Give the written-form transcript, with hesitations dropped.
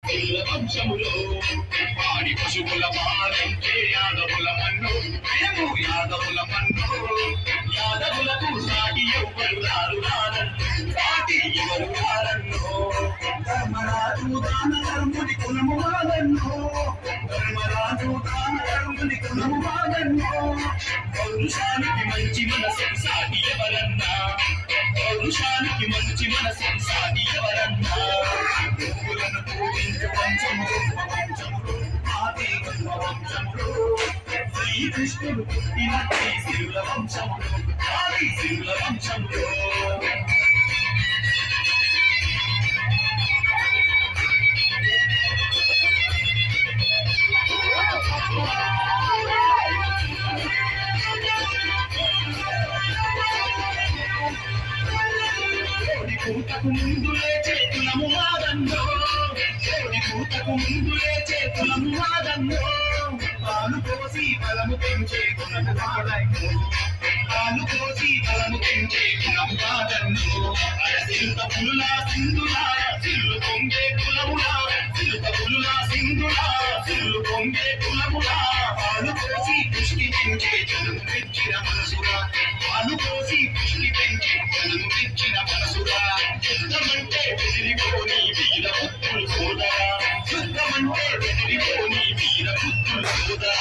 పిల్ల వంశములో పాడి పశువుల పాలంటే యాదవుల మన్ను మేము యాదవుల మన్ను యాదవులకు సాటి ఎవ్వరు రారు సాటి ఎవరు రారన్నో ధర్మరాజు దాన ధర్ముని కులము వాదన్నో ధర్మరాజు దాన ధర్ముని కులము వాదన్నో పౌరుషానికి మంచి మనసు సాటి ఎవరన్నా పౌరుషానికి మంచి మనసు సాటి ఎవరన్నా పువ్వులను పూజించు వంశములు వంశములు ఆది వంశములు శ్రీకృష్ణుడు పుట్టినట్టి సిరుల వంశములు ఆది సిరుల వంశములు కూతకు ముందులే చేతులము వాదన్నో కూతకు ముందులే చేతులము వాదన్నో పాలు పోసి బలము పెంచే గుణము వాడన్నో పాలు పోసి బలము పెంచే గుణము వాదన్నో సిలుక పులులా సింధులా సిల్లు పొంగే కులములా సిలుక పులులా సింధులా సిల్లు పొంగే కులములా పాలు పోసి పుష్టి పెంచే జనము పెంచిన మనసుగా పాలు పోసి పుష్టి పెంచే జనము పెంచిన మనసుగా యుద్ధమంటే బెదిరిపోని వీర పుత్రులు సోదరా యుద్ధమంటే బెదిరిపోని వీర పుత్రులు సోదరా